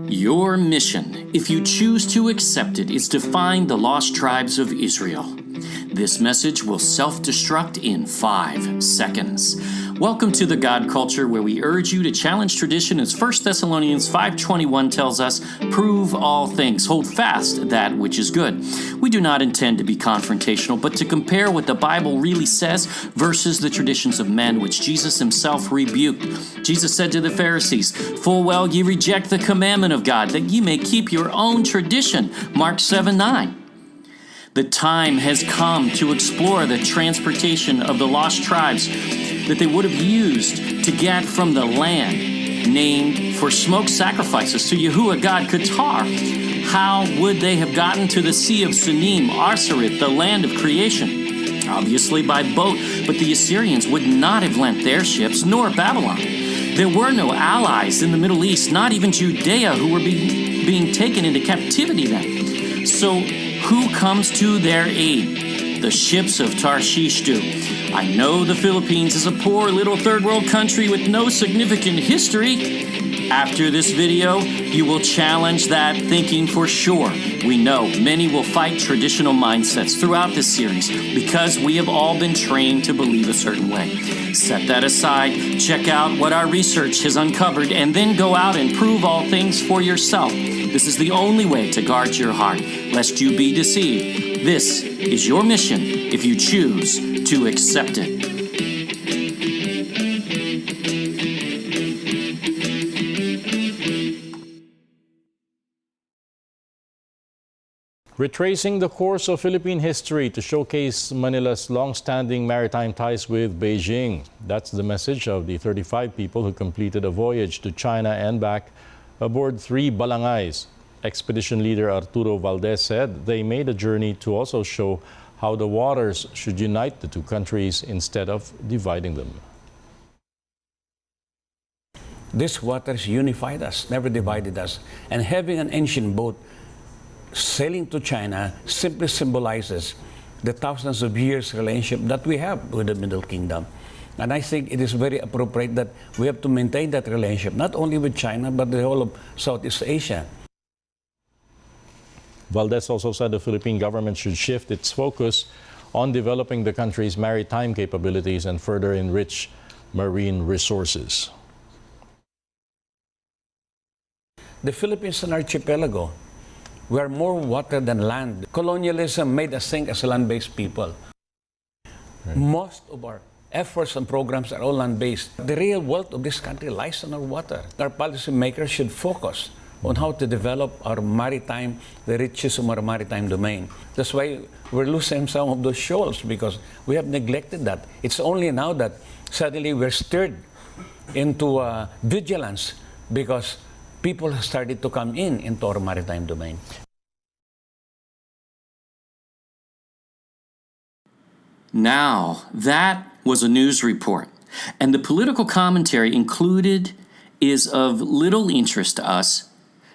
Your mission, if you choose to accept it, is to find the lost tribes of Israel. This message will self-destruct in 5 seconds. Welcome to the God Culture, where we urge you to challenge tradition as 1 Thessalonians 5:21 tells us, prove all things, hold fast that which is good. We do not intend to be confrontational, but to compare what the Bible really says versus the traditions of men, which Jesus himself rebuked. Jesus said to the Pharisees, full well ye reject the commandment of God, that ye may keep your own tradition. Mark 7:9. The time has come to explore the transportation of the lost tribes that they would have used to get from the land named for smoke sacrifices to Yahuwah God Qatar. How would they have gotten to the Sea of Sunim, Arsareth, the land of creation? Obviously by boat, but the Assyrians would not have lent their ships, nor Babylon. There were no allies in the Middle East, not even Judea, who were being taken into captivity then. So who comes to their aid? The ships of Tarshish do. I know the Philippines is a poor little third world country with no significant history. After this video, you will challenge that thinking for sure. We know many will fight traditional mindsets throughout this series because we have all been trained to believe a certain way. Set that aside, check out what our research has uncovered, and then go out and prove all things for yourself. This is the only way to guard your heart, lest you be deceived. This is your mission if you choose to accept it. Retracing the course of Philippine history to showcase Manila's long-standing maritime ties with Beijing. That's the message of the 35 people who completed a voyage to China and back aboard 3 balangays. Expedition leader Arturo Valdez said they made a journey to also show how the waters should unite the two countries instead of dividing them. These waters unified us, never divided us. And having an ancient boat sailing to China simply symbolizes the thousands of years relationship that we have with the Middle Kingdom. And I think it is very appropriate that we have to maintain that relationship, not only with China, but the whole of Southeast Asia. Valdez also said the Philippine government should shift its focus on developing the country's maritime capabilities and further enrich marine resources. The Philippines is an archipelago. We are more water than land. Colonialism made us think as land-based people. Right. Most of our efforts and programs are all land-based. The real wealth of this country lies on our water. Our policymakers should focus on how to develop our maritime, the riches of our maritime domain. That's why we're losing some of those shoals, because we have neglected that. It's only now that suddenly we're stirred into vigilance because people have started to come into our maritime domain. Now, that was a news report, and the political commentary included is of little interest to us.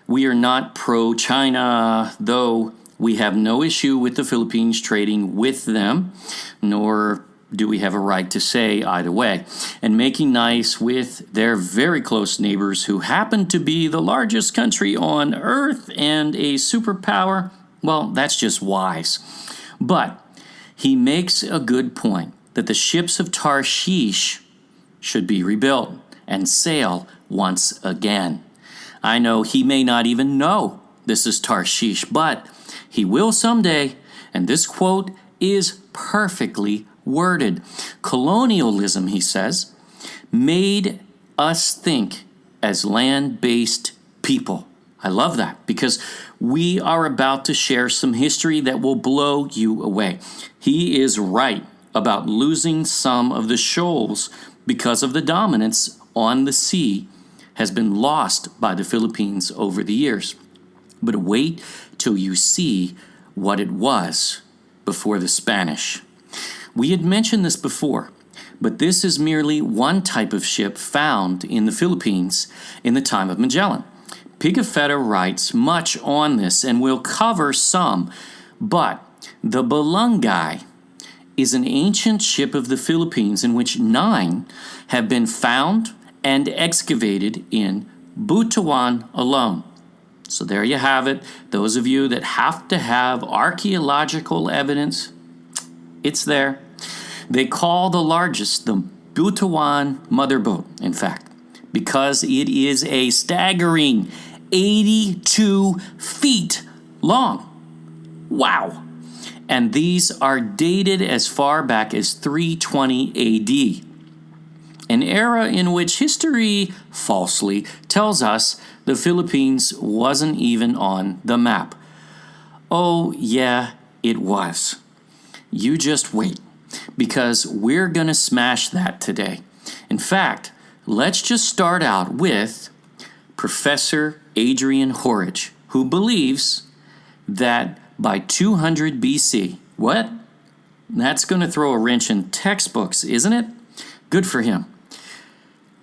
We are not pro-China, though we have no issue with the Philippines trading with them, nor do we have a right to say either way, and making nice with their very close neighbors who happen to be the largest country on Earth and a superpower. Well, that's just wise. But he makes a good point that the ships of Tarshish should be rebuilt and sail once again. I know he may not even know this is Tarshish, but he will someday, and this quote is perfectly worded. Colonialism, he says, made us think as land-based people. I love that, because we are about to share some history that will blow you away. He is right about losing some of the shoals because of the dominance on the sea has been lost by the Philippines over the years. But wait till you see what it was before the Spanish. We had mentioned this before, but this is merely one type of ship found in the Philippines in the time of Magellan. Pigafetta writes much on this, and we'll cover some, but The Balangay is an ancient ship of the Philippines in which 9 have been found and excavated in Butuan alone. So there you have it. Those of you that have to have archaeological evidence, it's there. They call the largest the Butuan mother boat, in fact, because it is a staggering 82 feet long. Wow. And these are dated as far back as 320 AD, an era in which history falsely tells us the Philippines wasn't even on the map. Oh, yeah, it was. You just wait, because we're going to smash that today. In fact, let's just start out with Professor Adrian Horridge, who believes that by 200 BC, what? That's going to throw a wrench in textbooks, isn't it? Good for him.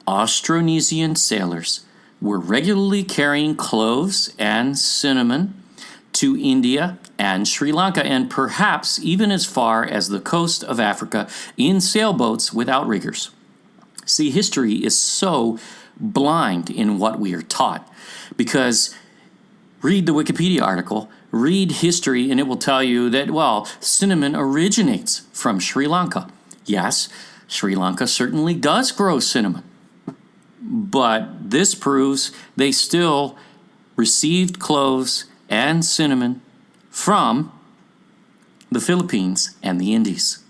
Austronesian sailors were regularly carrying cloves and cinnamon to India and Sri Lanka, and perhaps even as far as the coast of Africa in sailboats with outriggers. See, history is so blind in what we are taught, because read the Wikipedia article, read history, and it will tell you that, well, cinnamon originates from Sri Lanka. Yes, Sri Lanka certainly does grow cinnamon, but this proves they still received cloves and cinnamon from the Philippines and the Indies.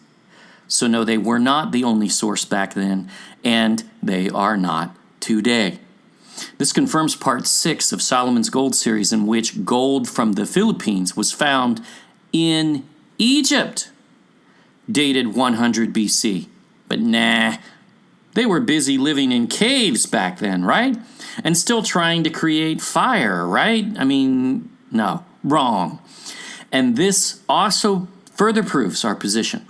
So no, they were not the only source back then, and they are not today. This confirms part 6 of Solomon's Gold series, in which gold from the Philippines was found in Egypt, dated 100 BC. But nah, they were busy living in caves back then, right? And still trying to create fire, right? I mean, no, wrong. And this also further proves our position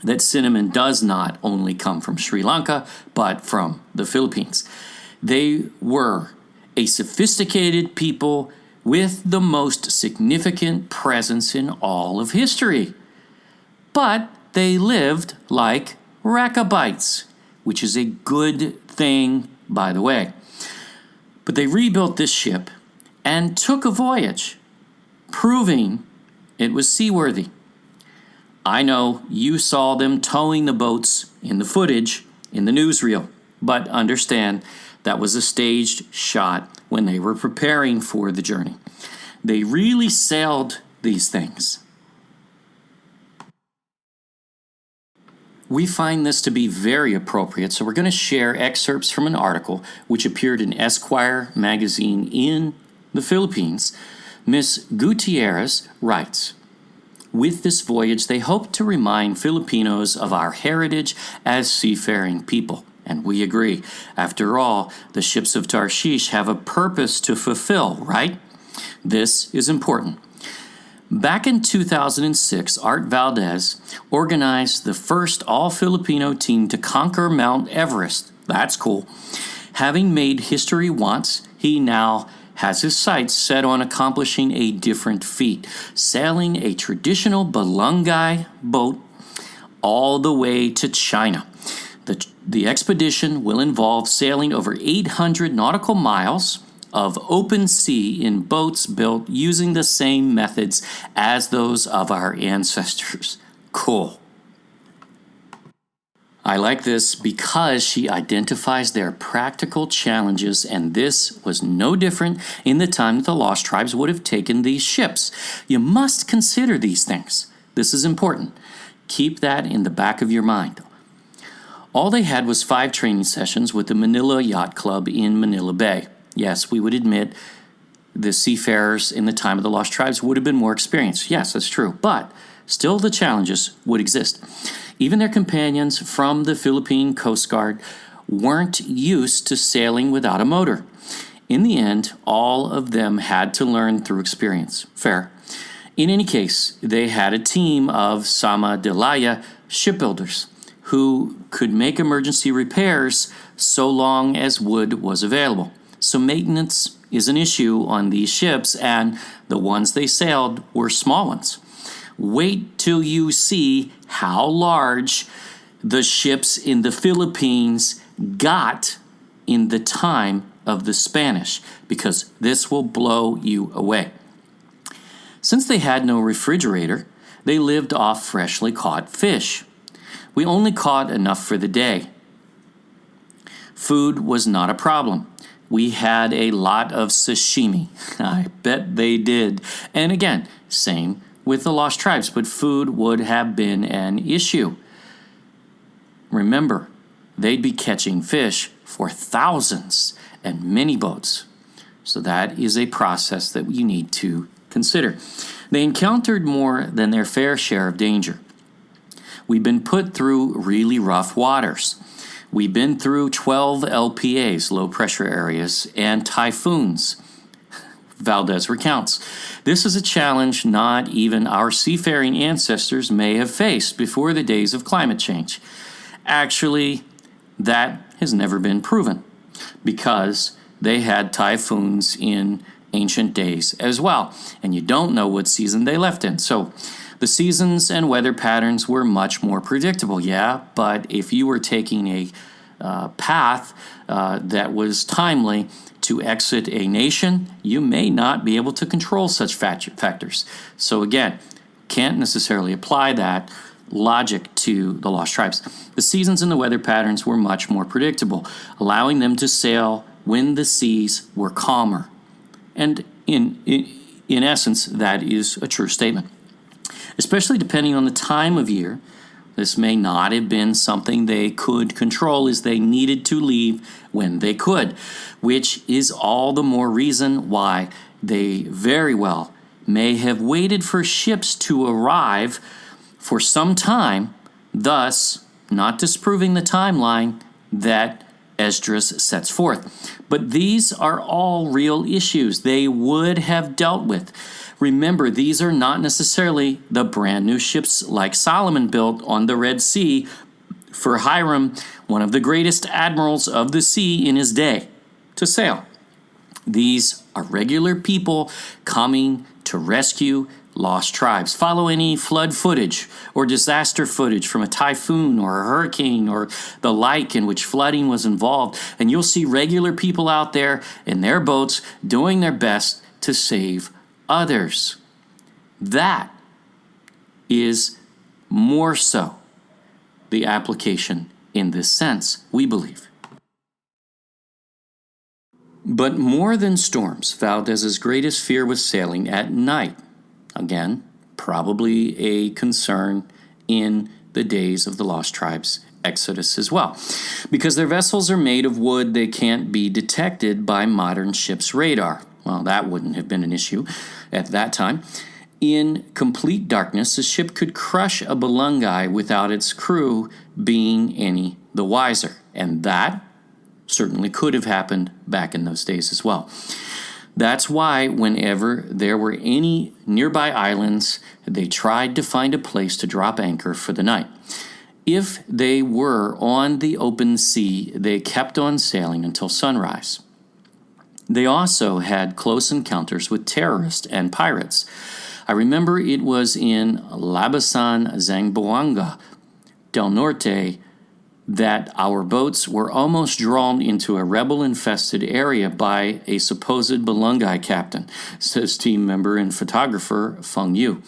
that cinnamon does not only come from Sri Lanka, but from the Philippines. They were a sophisticated people with the most significant presence in all of history. But they lived like Rechabites, which is a good thing, by the way. But they rebuilt this ship and took a voyage, proving it was seaworthy. I know you saw them towing the boats in the footage in the newsreel, but understand that was a staged shot when they were preparing for the journey. They really sailed these things. We find this to be very appropriate, so we're going to share excerpts from an article which appeared in Esquire magazine in the Philippines. Miss Gutierrez writes, "With this voyage, they hope to remind Filipinos of our heritage as seafaring people. And we agree. After all, the ships of Tarshish have a purpose to fulfill, right? This is important. Back in 2006, Art Valdez organized the first all-Filipino team to conquer Mount Everest. That's cool. Having made history once, he now has his sights set on accomplishing a different feat, sailing a traditional Balangay boat all the way to China. The expedition will involve sailing over 800 nautical miles of open sea in boats built using the same methods as those of our ancestors." Cool. I like this because she identifies their practical challenges, and this was no different in the time that the Lost Tribes would have taken these ships. You must consider these things. This is important. Keep that in the back of your mind. All they had was 5 training sessions with the Manila Yacht Club in Manila Bay. Yes, we would admit the seafarers in the time of the Lost Tribes would have been more experienced. Yes, that's true. But still the challenges would exist. Even their companions from the Philippine Coast Guard weren't used to sailing without a motor. In the end, all of them had to learn through experience. Fair. In any case, they had a team of Sama Delaya shipbuilders who could make emergency repairs so long as wood was available. So maintenance is an issue on these ships, and the ones they sailed were small ones. Wait till you see how large the ships in the Philippines got in the time of the Spanish, because this will blow you away. Since they had no refrigerator, they lived off freshly caught fish. We only caught enough for the day. Food was not a problem. We had a lot of sashimi. I bet they did. And again, same with the Lost Tribes, but food would have been an issue. Remember, they'd be catching fish for thousands and many boats. So that is a process that you need to consider. They encountered more than their fair share of danger. We've been put through really rough waters. We've been through 12 LPAs, low pressure areas, and typhoons. Valdez recounts, this is a challenge not even our seafaring ancestors may have faced before the days of climate change. Actually, that has never been proven, because they had typhoons in ancient days as well, and you don't know what season they left in. So the seasons and weather patterns were much more predictable, yeah, but if you were taking a path that was timely to exit a nation, you may not be able to control such factors. So again, can't necessarily apply that logic to the Lost Tribes. The seasons and the weather patterns were much more predictable, allowing them to sail when the seas were calmer. And in essence, that is a true statement. Especially depending on the time of year, this may not have been something they could control, as they needed to leave when they could, which is all the more reason why they very well may have waited for ships to arrive for some time, thus not disproving the timeline that Esdras sets forth. But these are all real issues they would have dealt with. Remember, these are not necessarily the brand new ships like Solomon built on the Red Sea for Hiram, one of the greatest admirals of the sea in his day, to sail. These are regular people coming to rescue lost tribes. Follow any flood footage or disaster footage from a typhoon or a hurricane or the like in which flooding was involved, and you'll see regular people out there in their boats doing their best to save others. That is more so the application in this sense, we believe. But more than storms, Valdez's greatest fear was sailing at night. Again, probably a concern in the days of the Lost Tribes Exodus as well. Because their vessels are made of wood, they can't be detected by modern ships' radar. Well, that wouldn't have been an issue at that time. In complete darkness, a ship could crush a balungai without its crew being any the wiser. And that certainly could have happened back in those days as well. That's why whenever there were any nearby islands, they tried to find a place to drop anchor for the night. If they were on the open sea, they kept on sailing until sunrise. They also had close encounters with terrorists and pirates. I remember it was in Labasan, Zamboanga del Norte, that our boats were almost drawn into a rebel-infested area by a supposed Balungai captain, says team member and photographer Feng Yu.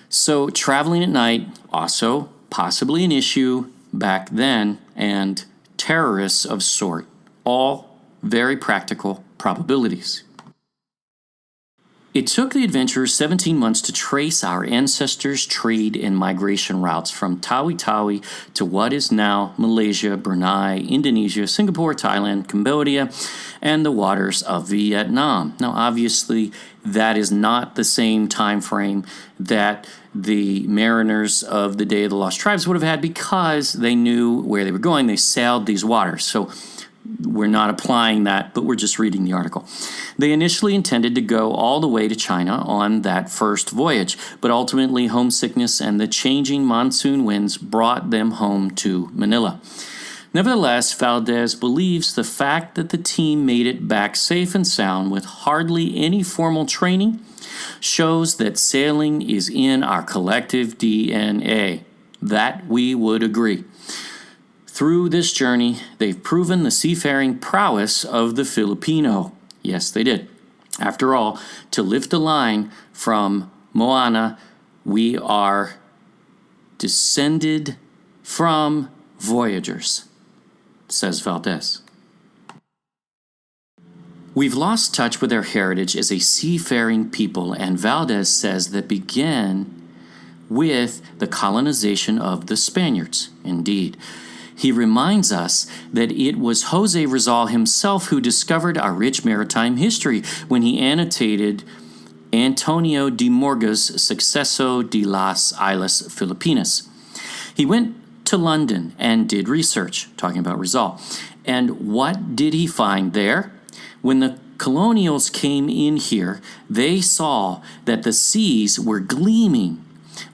So traveling at night, also possibly an issue back then, and terrorists of sort, all very practical probabilities. It took the adventurers 17 months to trace our ancestors' trade and migration routes from Tawi-Tawi to what is now Malaysia, Brunei, Indonesia, Singapore, Thailand, Cambodia, and the waters of Vietnam. Now, obviously, that is not the same time frame that the mariners of the Day of the Lost Tribes would have had, because they knew where they were going. They sailed these waters. So we're not applying that, but we're just reading the article. They initially intended to go all the way to China on that first voyage, but ultimately homesickness and the changing monsoon winds brought them home to Manila. Nevertheless, Valdez believes the fact that the team made it back safe and sound with hardly any formal training shows that sailing is in our collective DNA. That we would agree. Through this journey, they've proven the seafaring prowess of the Filipino. Yes, they did. After all, to lift a line from Moana, we are descended from voyagers, says Valdez. We've lost touch with our heritage as a seafaring people, and Valdez says that began with the colonization of the Spaniards. Indeed. He reminds us that it was Jose Rizal himself who discovered our rich maritime history when he annotated Antonio de Morga's Suceso de las Islas Filipinas. He went to London and did research, talking about Rizal. And what did he find there? When the colonials came in here, they saw that the seas were gleaming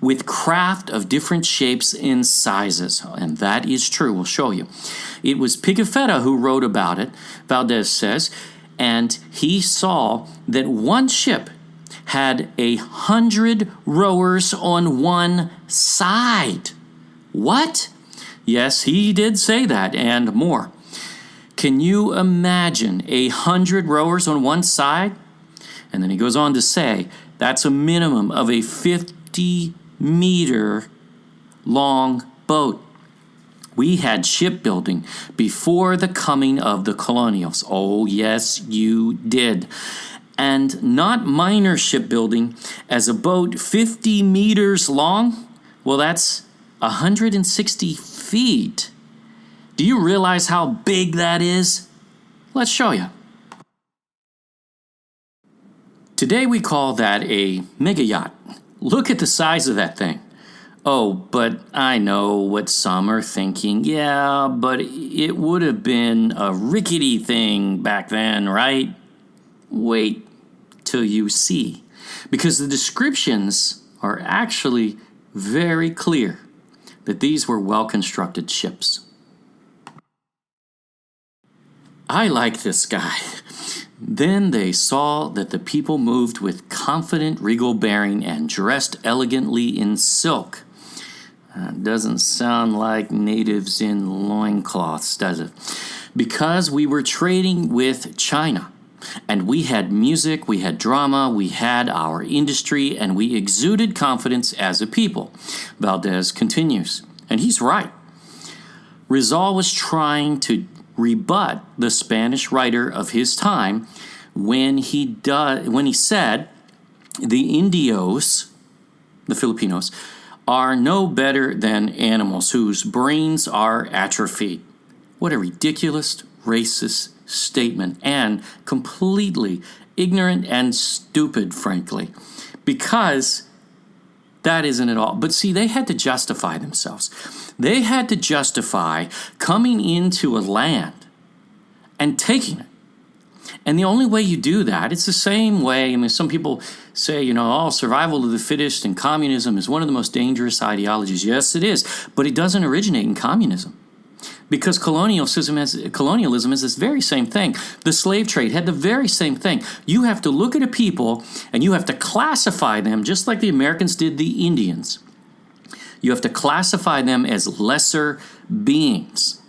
with craft of different shapes and sizes. And that is true. We'll show you. It was Pigafetta who wrote about it, Valdez says, and he saw that one ship had 100 rowers on one side. What? Yes, he did say that and more. Can you imagine 100 rowers on one side? And then he goes on to say that's a minimum of a 50-meter long boat. We had shipbuilding before the coming of the colonials. Oh, yes, you did. And not minor shipbuilding, as a boat 50 meters long, well, that's 160 feet. Do you realize how big that is? Let's show you. Today we call that a mega yacht. Look at the size of that thing. Oh, but I know what some are thinking. Yeah, but it would have been a rickety thing back then, right? Wait till you see. Because the descriptions are actually very clear that these were well-constructed ships. I like this guy. Then they saw that the people moved with confident regal bearing and dressed elegantly in silk. Doesn't sound like natives in loincloths, does it? Because we were trading with China. And we had music, we had drama, we had our industry, and we exuded confidence as a people. Valdez continues, and he's right. Rizal was trying to rebut the Spanish writer of his time when he said the Indios, the Filipinos, are no better than animals whose brains are atrophied. What a ridiculous, racist statement, and completely ignorant and stupid, frankly, because that isn't at all. But see, they had to justify themselves. They had to justify coming into a land and taking it. And the only way you do that, it's the same way, I mean, some people say, survival of the fittest and communism is one of the most dangerous ideologies. Yes, it is, but it doesn't originate in communism. Because colonialism is this very same thing. The slave trade had the very same thing. You have to look at a people and you have to classify them just like the Americans did the Indians. You have to classify them as lesser beings.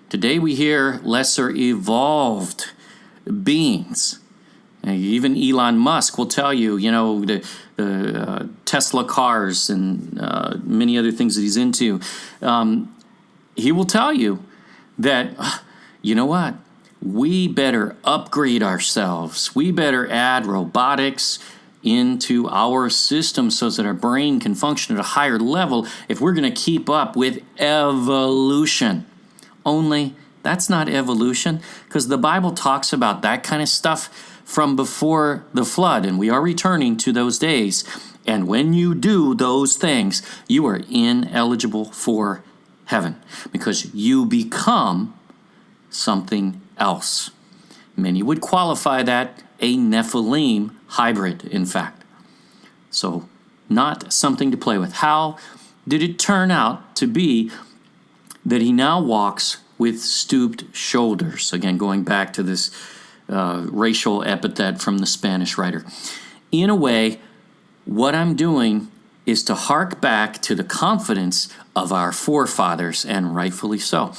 Today we hear lesser evolved beings. Even Elon Musk will tell you, the Tesla cars and many other things that he's into. He will tell you that, you know what, we better upgrade ourselves. We better add robotics into our system so that our brain can function at a higher level if we're going to keep up with evolution. Only that's not evolution, because the Bible talks about that kind of stuff from before the flood, and we are returning to those days. And when you do those things, you are ineligible for heaven, because you become something else. Many would qualify that a Nephilim hybrid, in fact. So, not something to play with. How did it turn out to be that he now walks with stooped shoulders? Again, going back to this racial epithet from the Spanish writer. In a way, What I'm doing is to hark back to the confidence of our forefathers, and rightfully so.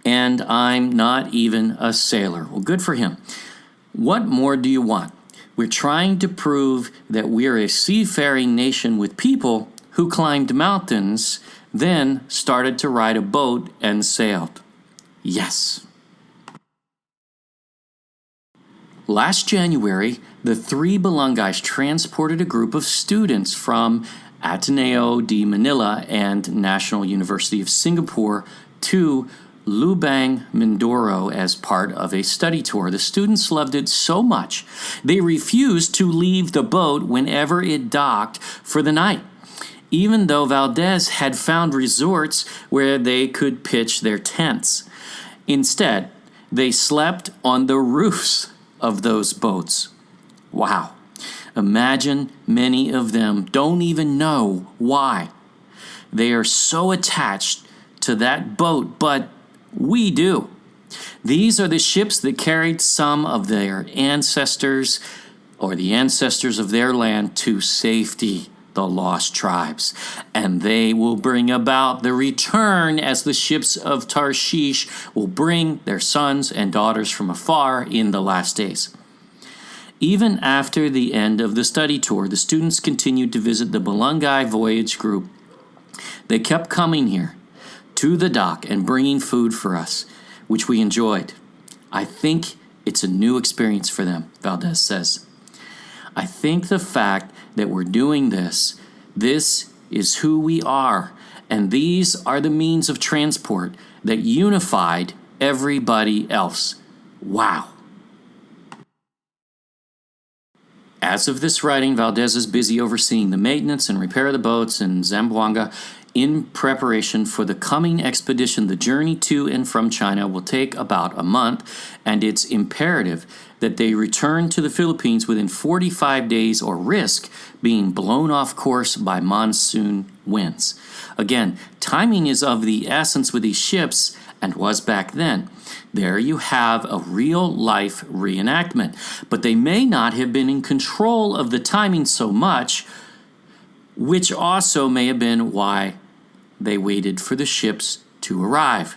And I'm not even a sailor. Well, good for him. What more do you want? We're trying to prove that we're a seafaring nation with people who climbed mountains, then started to ride a boat and sailed. Yes. Last January, the three Balangays transported a group of students from Ateneo de Manila and National University of Singapore to Lubang, Mindoro as part of a study tour. The students loved it so much, they refused to leave the boat whenever it docked for the night, even though Valdez had found resorts where they could pitch their tents. Instead, they slept on the roofs of those boats. Wow. Imagine many of them don't even know why. They are so attached to that boat, but we do. These are the ships that carried some of their ancestors or the ancestors of their land to safety, the lost tribes. And they will bring about the return as the ships of Tarshish will bring their sons and daughters from afar in the last days. Even after the end of the study tour, the students continued to visit the Balangay Voyage Group. They kept coming here to the dock and bringing food for us, which we enjoyed. I think it's a new experience for them, Valdez says. I think the fact that we're doing this is who we are, and these are the means of transport that unified everybody else. Wow. As of this writing, Valdez is busy overseeing the maintenance and repair of the boats in Zamboanga in preparation for the coming expedition. The journey to and from China will take about a month, and it's imperative that they return to the Philippines within 45 days or risk being blown off course by monsoon winds. Again, timing is of the essence with these ships and was back then. There you have a real-life reenactment, but they may not have been in control of the timing so much, which also may have been why they waited for the ships to arrive.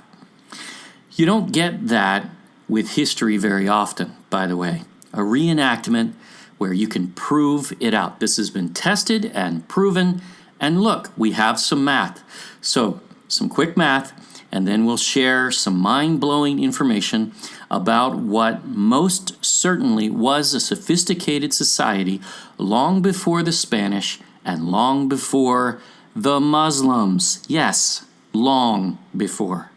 You don't get that with history very often, by the way. A reenactment where you can prove it out. This has been tested and proven, and look, we have some math. So, some quick math, and then we'll share some mind-blowing information about what most certainly was a sophisticated society long before the Spanish and long before the Muslims. Yes, long before.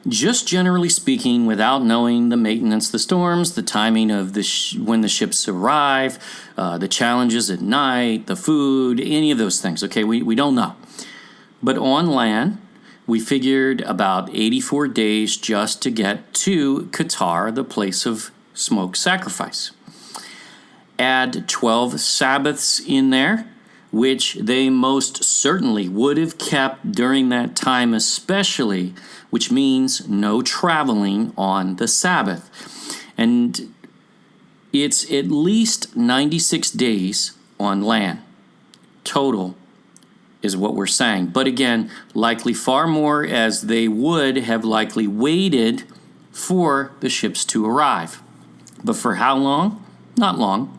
Just generally speaking, without knowing the maintenance, the storms, the timing of when the ships arrive, the challenges at night, the food, any of those things, okay, we don't know. But on land, we figured about 84 days just to get to Qatar, the place of smoke sacrifice. Add 12 Sabbaths in there, which they most certainly would have kept during that time especially, which means no traveling on the Sabbath. And it's at least 96 days on land total is what we're saying. But again, likely far more, as they would have likely waited for the ships to arrive. But for how long? Not long.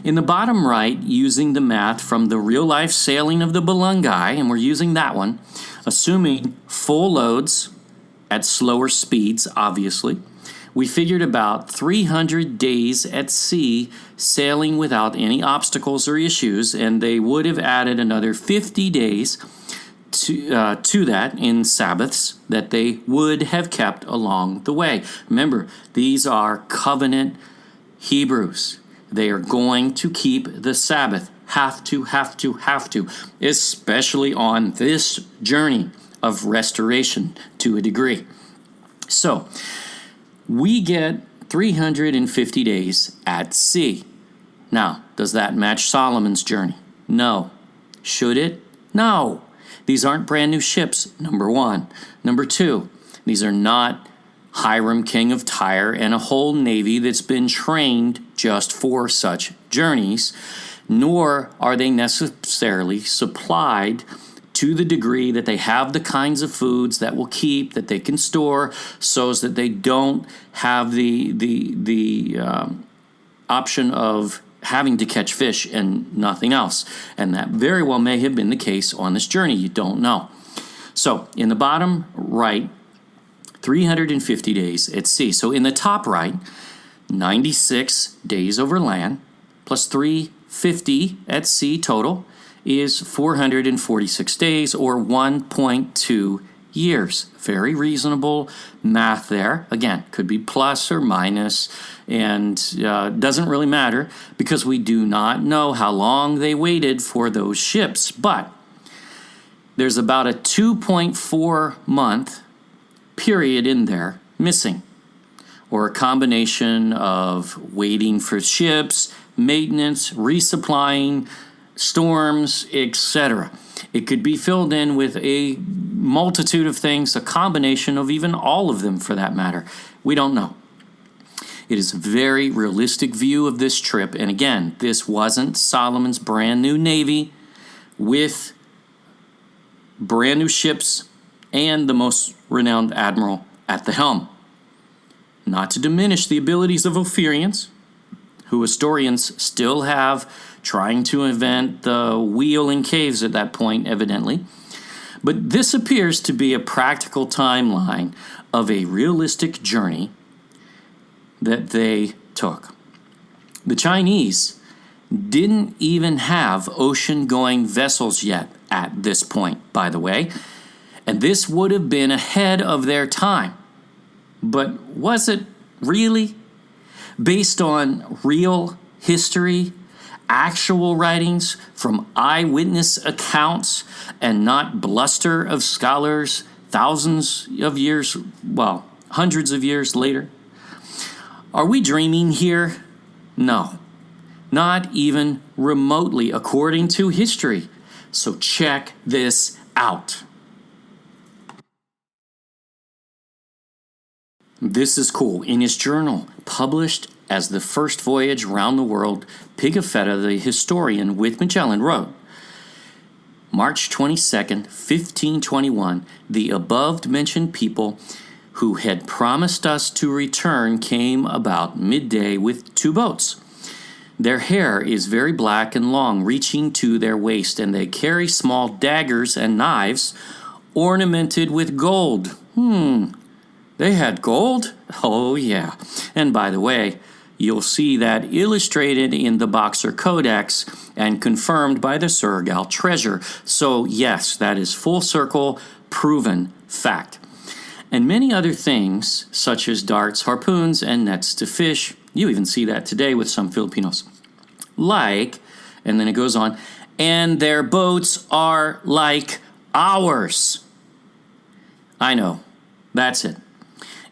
In the bottom right, using the math from the real-life sailing of the Balangay, and we're using that one, assuming full loads at slower speeds, obviously, we figured about 300 days at sea sailing without any obstacles or issues, and they would have added another 50 days to that in Sabbaths that they would have kept along the way. Remember, these are covenant Hebrews. They are going to keep the Sabbath. Have to, especially on this journey of restoration to a degree. So, we get 350 days at sea. Now, does that match Solomon's journey? No. Should it? No. These aren't brand new ships, number one. Number two, these are not Hiram, king of Tyre, and a whole navy that's been trained just for such journeys, nor are they necessarily supplied to the degree that they have the kinds of foods that will keep, that they can store, so that they don't have the option of having to catch fish and nothing else. And that very well may have been the case on this journey. You don't know. So in the bottom right, 350 days at sea. So in the top right, 96 days over land plus 350 at sea total is 446 days or 1.2 years. Very reasonable math there. Again, could be plus or minus, and doesn't really matter because we do not know how long they waited for those ships. But there's about a 2.4 month period in there missing, or a combination of waiting for ships, maintenance, resupplying, storms, etc. It could be filled in with a multitude of things, a combination of even all of them for that matter. We don't know. It is a very realistic view of this trip. And again, this wasn't Solomon's brand new navy with brand new ships and the most renowned admiral at the helm. Not to diminish the abilities of Ophirians, who historians still have trying to invent the wheel in caves at that point, evidently. But this appears to be a practical timeline of a realistic journey that they took. The Chinese didn't even have ocean-going vessels yet at this point, by the way, and this would have been ahead of their time. But was it really? Based on real history, actual writings from eyewitness accounts, and not bluster of scholars thousands of years, well, hundreds of years later? Are we dreaming here? No, not even remotely according to history. So check this out. This is cool. In his journal, published as the first voyage round the world, Pigafetta, the historian with Magellan, wrote, March 22nd, 1521, the above-mentioned people who had promised us to return came about midday with 2 boats. Their hair is very black and long, reaching to their waist, and they carry small daggers and knives ornamented with gold. They had gold? Oh, yeah. And by the way, you'll see that illustrated in the Boxer Codex and confirmed by the Surgal treasure. So yes, that is full circle, proven fact. And many other things, such as darts, harpoons, and nets to fish. You even see that today with some Filipinos. Like, and then it goes on, and their boats are like ours. I know, that's it.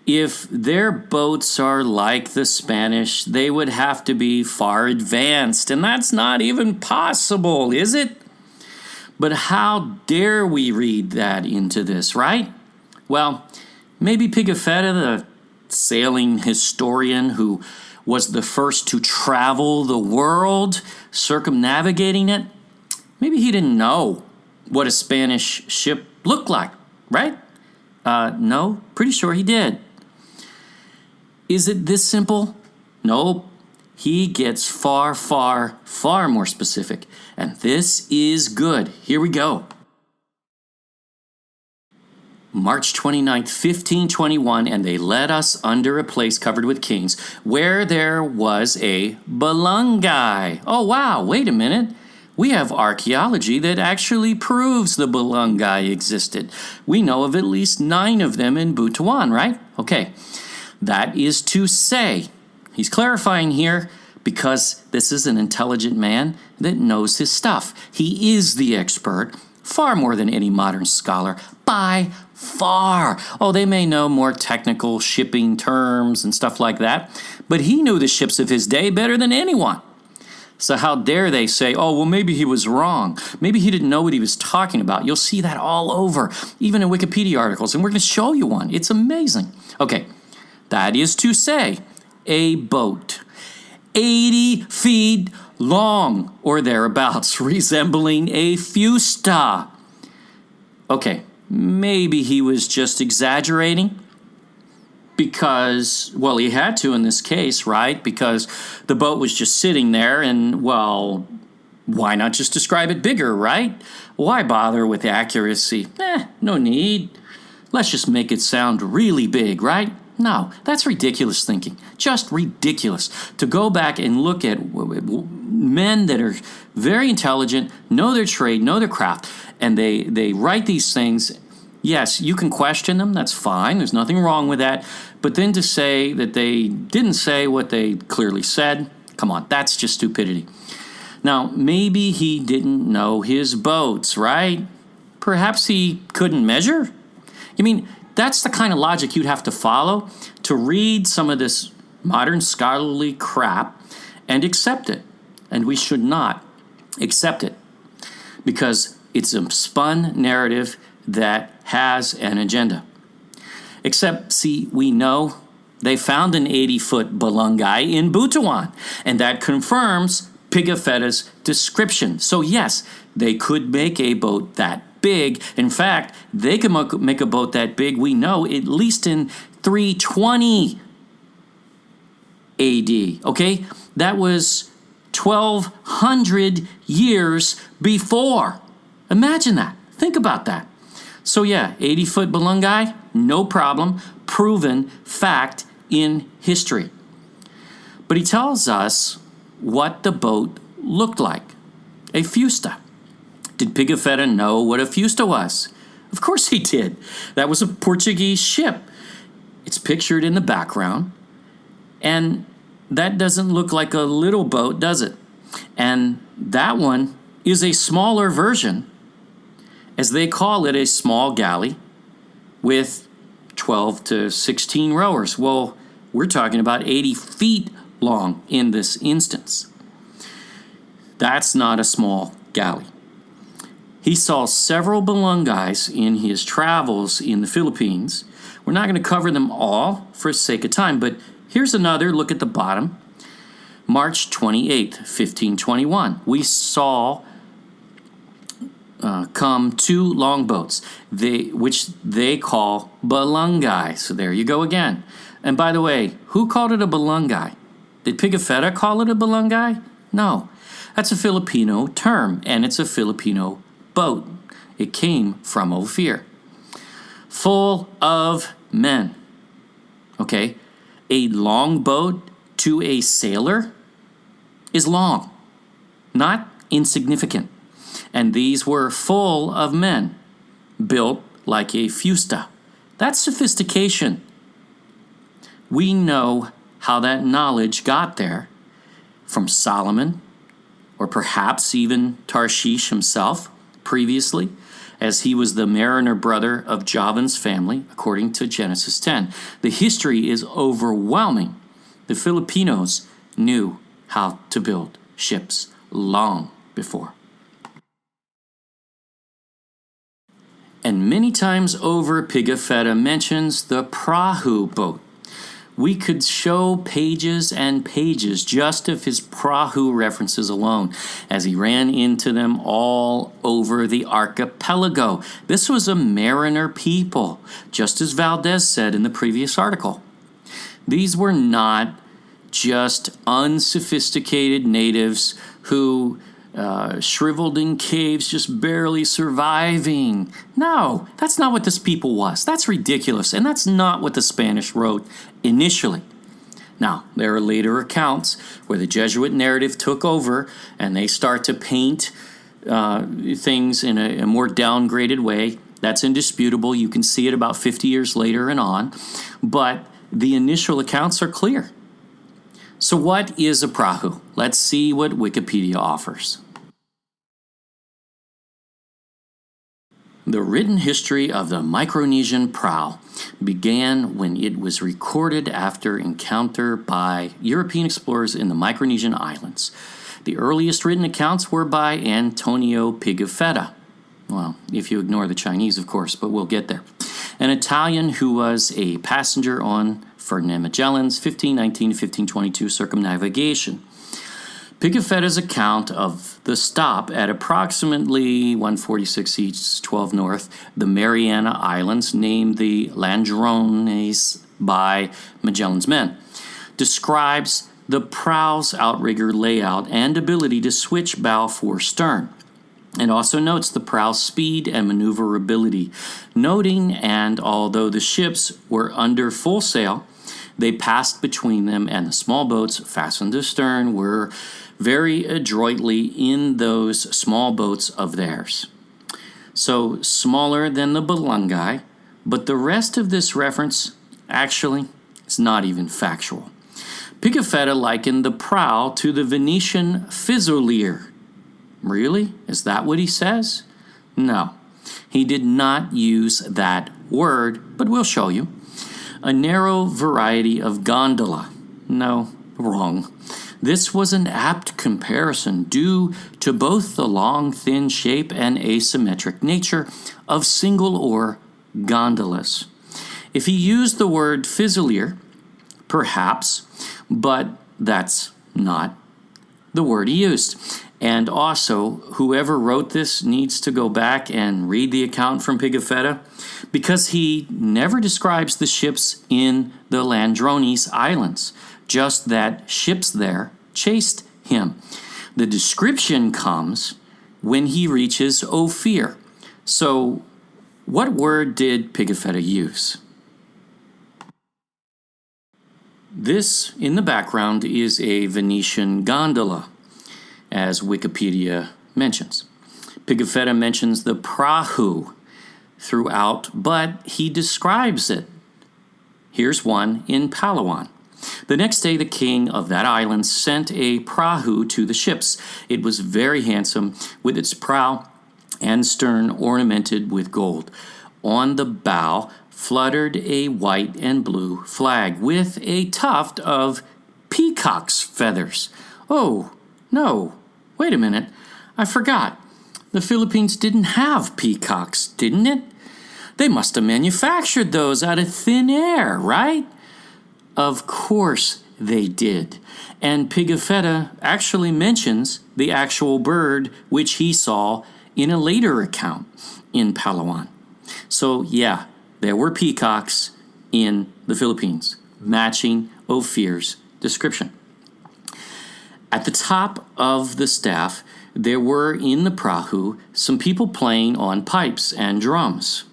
If their boats are like the Spanish, they would have to be far advanced, and that's not even possible, is it? But how dare we read that into this, right? Well, maybe Pigafetta, the sailing historian who was the first to travel the world, circumnavigating it, maybe he didn't know what a Spanish ship looked like, right? No, pretty sure he did. Is it this simple? Nope. He gets far, far, far more specific. And this is good. Here we go. March 29th, 1521, and they led us under a place covered with kings, where there was a balungai. Oh, wow, wait a minute. We have archaeology that actually proves the balungai existed. We know of at least 9 of them in Butuan, right? Okay. That is to say, he's clarifying here because this is an intelligent man that knows his stuff. He is the expert, far more than any modern scholar, by far. Oh, they may know more technical shipping terms and stuff like that, but he knew the ships of his day better than anyone. So how dare they say, oh, well, maybe he was wrong. Maybe he didn't know what he was talking about. You'll see that all over, even in Wikipedia articles, and we're going to show you one. It's amazing. Okay. That is to say, a boat. 80 feet long, or thereabouts, resembling a fusta. Okay, maybe he was just exaggerating because, well, he had to in this case, right? Because the boat was just sitting there and, well, why not just describe it bigger, right? Why bother with accuracy? No need. Let's just make it sound really big, right? No, that's ridiculous thinking. Just ridiculous. To go back and look at men that are very intelligent, know their trade, know their craft, and they write these things. Yes, you can question them. That's fine. There's nothing wrong with that. But then to say that they didn't say what they clearly said, come on, that's just stupidity. Now, maybe he didn't know his boats, right? Perhaps he couldn't measure? I mean, that's the kind of logic you'd have to follow to read some of this modern scholarly crap and accept it. And we should not accept it because it's a spun narrative that has an agenda. Except, see, we know they found an 80-foot balungai in Butuan, and that confirms Pigafetta's description. So yes, they could make a boat that big. In fact, they could make a boat that big, we know, at least in 320 AD. Okay? That was 1,200 years before. Imagine that. Think about that. So yeah, 80-foot balungai, no problem. Proven fact in history. But he tells us what the boat looked like. A fusta. Did Pigafetta know what a fusta was? Of course he did. That was a Portuguese ship. It's pictured in the background. And that doesn't look like a little boat, does it? And that one is a smaller version, as they call it, a small galley with 12 to 16 rowers. Well, we're talking about 80 feet long in this instance. That's not a small galley. He saw several balungais in his travels in the Philippines. We're not going to cover them all for sake of time, but here's another look at the bottom. March 28th, 1521. We saw come two longboats, which they call balungai. So there you go again. And by the way, who called it a balungai? Did Pigafetta call it a balungai? No. That's a Filipino term, and it's a Filipino boat. It came from Ophir. Full of men. Okay? A long boat to a sailor is long, not insignificant. And these were full of men, built like a fusta. That's sophistication. We know how that knowledge got there from Solomon, or perhaps even Tarshish himself previously, as he was the mariner brother of Javan's family, according to Genesis 10. The history is overwhelming. The Filipinos knew how to build ships long before. And many times over, Pigafetta mentions the prahu boat. We could show pages and pages just of his prahu references alone, as he ran into them all over the archipelago. This was a mariner people, just as Valdez said in the previous article. These were not just unsophisticated natives who shriveled in caves, just barely surviving. No, that's not what this people was. That's ridiculous, and that's not what the Spanish wrote initially. Now, there are later accounts where the Jesuit narrative took over, and they start to paint things in a more downgraded way. That's indisputable. You can see it about 50 years later and on. But the initial accounts are clear. So what is a prahu? Let's see what Wikipedia offers. The written history of the Micronesian prow began when it was recorded after encounter by European explorers in the Micronesian islands. The earliest written accounts were by Antonio Pigafetta. Well, if you ignore the Chinese, of course, but we'll get there. An Italian who was a passenger on Ferdinand Magellan's 1519-1522 circumnavigation. Pigafetta's account of the stop at approximately 146 east, 12 north, the Mariana Islands, named the Landrones by Magellan's men, describes the prow's outrigger layout and ability to switch bow fore stern, and also notes the prow's speed and maneuverability, noting, and although the ships were under full sail, they passed between them, and the small boats fastened astern were very adroitly in those small boats of theirs. So smaller than the Balungai, but the rest of this reference actually is not even factual. Pigafetta likened the prow to the Venetian fusilier. Really? Is that what he says? No, he did not use that word, but we'll show you. A narrow variety of gondola. No, wrong. This was an apt comparison due to both the long, thin shape and asymmetric nature of single-oar gondolas. If he used the word fusilier, perhaps, but that's not the word he used. And also, whoever wrote this needs to go back and read the account from Pigafetta, because he never describes the ships in the Landrones Islands, just that ships there chased him. The description comes when he reaches Ophir. So, what word did Pigafetta use? This, in the background, is a Venetian gondola, as Wikipedia mentions. Pigafetta mentions the prahu throughout, but he describes it. Here's one in Palawan. The next day, the king of that island sent a prahu to the ships. It was very handsome, with its prow and stern ornamented with gold. On the bow fluttered a white and blue flag with a tuft of peacock's feathers. Oh, no, wait a minute. I forgot. The Philippines didn't have peacocks, didn't it? They must have manufactured those out of thin air, right? Of course they did. And Pigafetta actually mentions the actual bird which he saw in a later account in Palawan. So yeah, there were peacocks in the Philippines, matching Ophir's description. At the top of the staff, there were in the prahu some people playing on pipes and drums,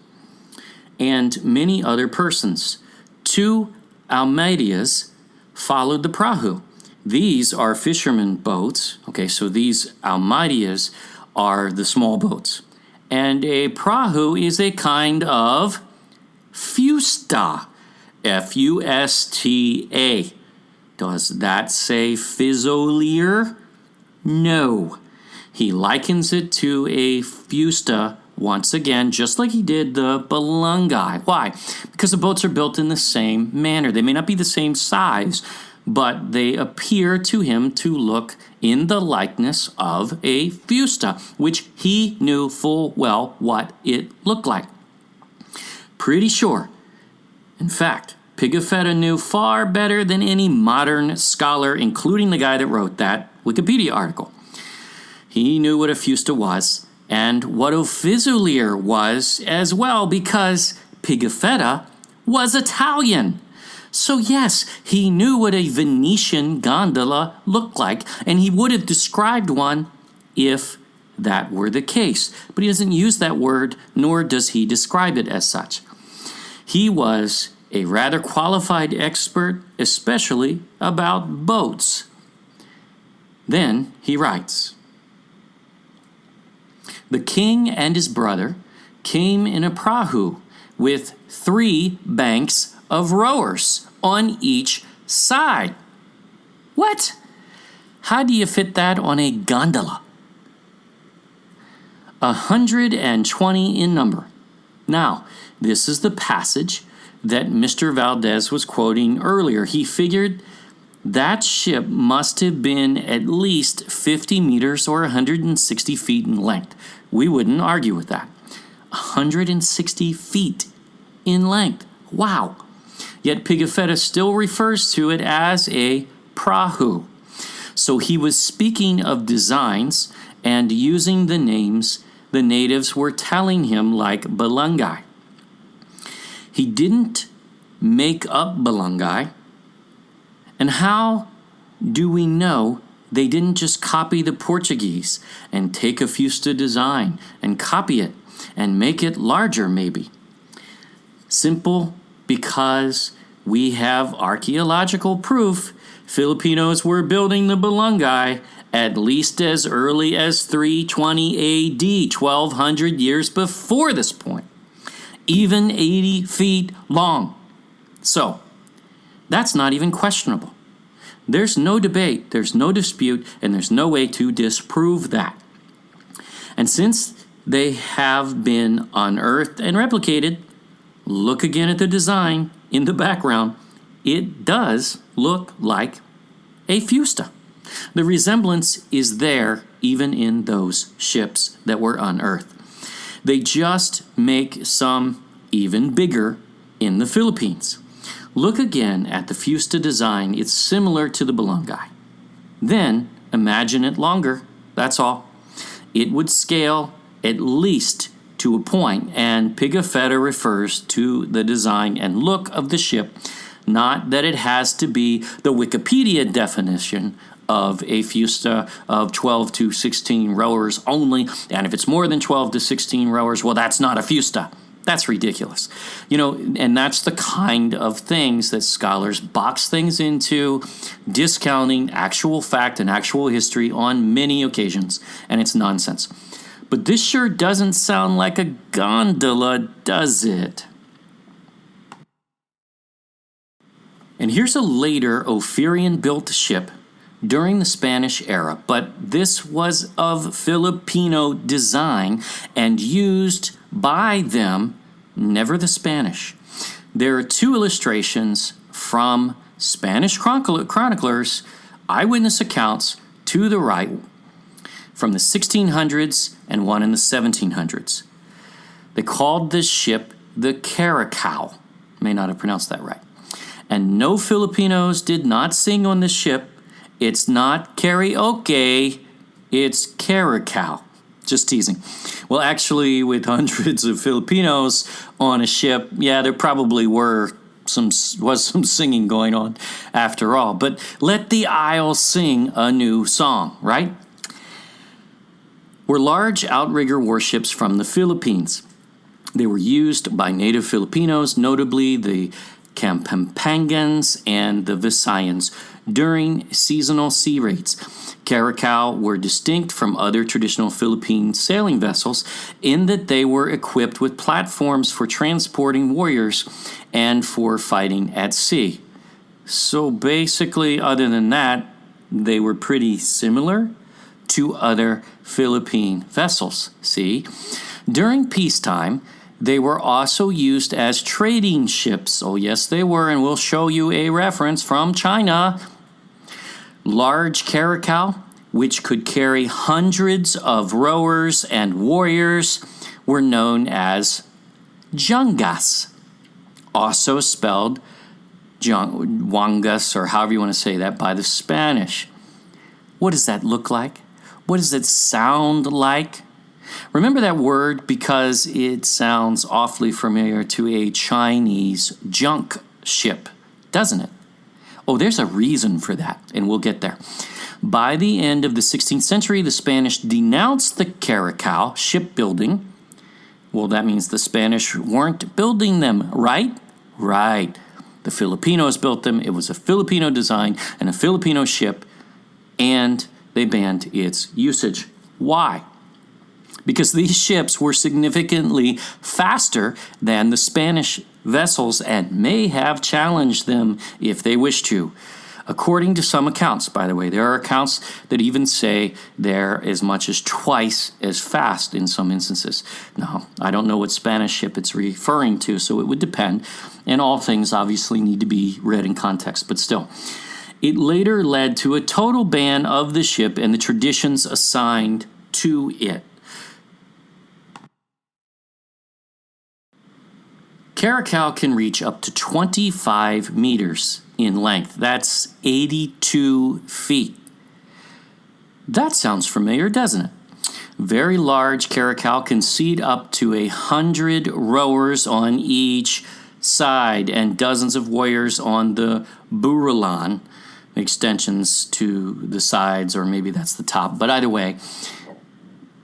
and many other persons. 2 almadias followed the prahu. These are fishermen boats. Okay, so these almadias are the small boats. And a prahu is a kind of fusta, F-U-S-T-A. Does that say fusilier? No. He likens it to a fusta once again, just like he did the Balungai. Why? Because the boats are built in the same manner. They may not be the same size, but they appear to him to look in the likeness of a fusta, which he knew full well what it looked like. Pretty sure. In fact, Pigafetta knew far better than any modern scholar, including the guy that wrote that Wikipedia article. He knew what a fusta was and what a fusilier was as well, because Pigafetta was Italian. So yes, he knew what a Venetian gondola looked like, and he would have described one if that were the case. But he doesn't use that word, nor does he describe it as such. He was a rather qualified expert, especially about boats. Then he writes, "The king and his brother came in a prahu with 3 banks of rowers on each side." What? How do you fit that on a gondola? 120 in number. Now, this is the passage that Mr. Valdez was quoting earlier. He figured that ship must have been at least 50 meters or 160 feet in length. We wouldn't argue with that. 160 feet in length. Wow. Yet Pigafetta still refers to it as a prahu. So he was speaking of designs and using the names the natives were telling him, like Balangay. He didn't make up Balangay. And how do we know they didn't just copy the Portuguese and take a fusta design and copy it and make it larger maybe? Simple, because we have archaeological proof Filipinos were building the Balangay at least as early as 320 AD, 1200 years before this point, even 80 feet long. So, that's not even questionable. There's no debate, there's no dispute, and there's no way to disprove that. And since they have been unearthed and replicated, look again at the design in the background. It does look like a fusta. The resemblance is there even in those ships that were unearthed. They just make some even bigger in the Philippines. Look again at the fusta design. It's similar to the Balangay. Then imagine it longer. That's all. It would scale at least to a point, and Pigafetta refers to the design and look of the ship, not that it has to be the Wikipedia definition of a fusta of 12 to 16 rowers only, and if it's more than 12 to 16 rowers, well, that's not a fusta. That's ridiculous. And that's the kind of things that scholars box things into, discounting actual fact and actual history on many occasions, and it's nonsense. But this sure doesn't sound like a gondola, does it? And here's a later Ophirian-built ship during the Spanish era, but this was of Filipino design and used by them, never the Spanish. There are two illustrations from Spanish chroniclers, eyewitness accounts to the right, from the 1600s and one in the 1700s. They called this ship the Caracoa. May not have pronounced that right. And no Filipinos did not sing on this ship. It's not karaoke, it's Caracoa. Just teasing. Well, actually, with hundreds of Filipinos on a ship, yeah, there probably was some singing going on after all. But let the Isle sing a new song, right? Were large outrigger warships from the Philippines. They were used by native Filipinos, notably the Kampangans and the Visayans, during seasonal sea raids. Caracoa were distinct from other traditional Philippine sailing vessels in that they were equipped with platforms for transporting warriors and for fighting at sea. So basically, other than that, they were pretty similar to other Philippine vessels. See? During peacetime, they were also used as trading ships. Oh, yes, they were, and we'll show you a reference from China. Large Caracoa, which could carry hundreds of rowers and warriors, were known as jungas, also spelled wangas, or however you want to say that, by the Spanish. What does that look like? What does it sound like? Remember that word because it sounds awfully familiar to a Chinese junk ship, doesn't it? Oh, there's a reason for that, and we'll get there. By the end of the 16th century, the Spanish denounced the Caracoa shipbuilding. Well, that means the Spanish weren't building them, right? Right. The Filipinos built them. It was a Filipino design and a Filipino ship, and they banned its usage. Why? Because these ships were significantly faster than the Spanish vessels and may have challenged them if they wished to. According to some accounts, by the way, there are accounts that even say they're as much as twice as fast in some instances. Now, I don't know what Spanish ship it's referring to, so it would depend, and all things obviously need to be read in context, but still. It later led to a total ban of the ship and the traditions assigned to it. Caracoa can reach up to 25 meters in length. That's 82 feet. That sounds familiar, doesn't it? Very large Caracoa can seat up to 100 rowers on each side and dozens of warriors on the Burulan, extensions to the sides, or maybe that's the top. But either way,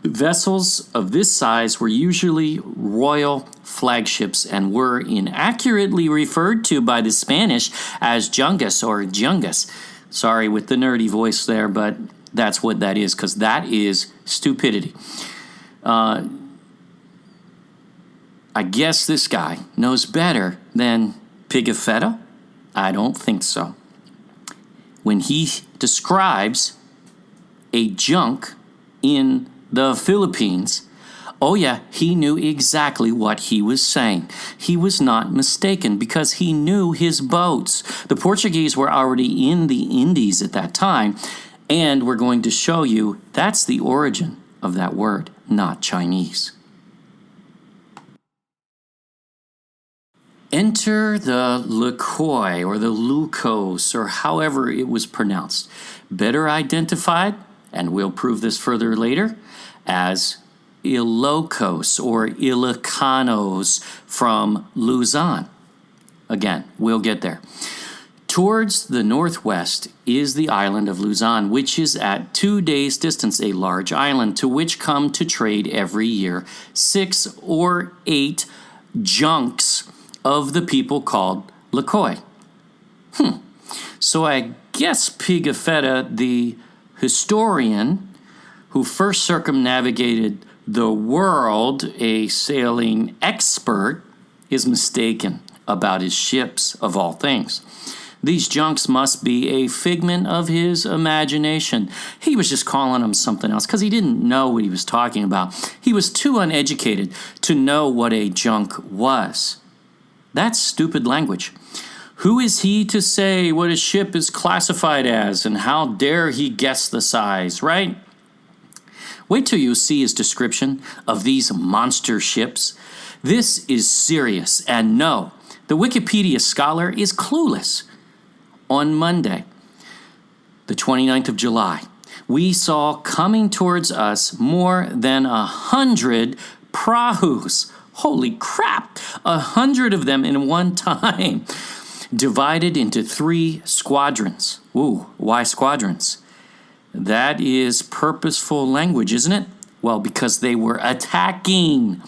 vessels of this size were usually royal flagships and were inaccurately referred to by the Spanish as jungas or jungas. Sorry with the nerdy voice there, but that's what that is, because that is stupidity. I guess this guy knows better than Pigafetta? I don't think so. When he describes a junk in the Philippines, oh yeah, he knew exactly what he was saying. He was not mistaken because he knew his boats. The Portuguese were already in the Indies at that time, and we're going to show you that's the origin of that word, not Chinese. Enter the Lekoi, or the Lucos, or however it was pronounced. Better identified, and we'll prove this further later, as Ilocos or Ilocanos from Luzon. Again, we'll get there. Towards the northwest is the island of Luzon, which is at 2 days' distance, a large island to which come to trade every year 6 or 8 junks of the people called Lekoi. So I guess Pigafetta, the historian who first circumnavigated the world, a sailing expert, is mistaken about his ships of all things. These junks must be a figment of his imagination. He was just calling them something else because he didn't know what he was talking about. He was too uneducated to know what a junk was. That's stupid language. Who is he to say what a ship is classified as, and how dare he guess the size, right? Wait till you see his description of these monster ships. This is serious, and no, the Wikipedia scholar is clueless. On Monday, the 29th of July, we saw coming towards us more than 100 prahus. Holy crap! 100 of them in one time, divided into 3 squadrons. Ooh, why squadrons? That is purposeful language, isn't it? Well, because they were attacking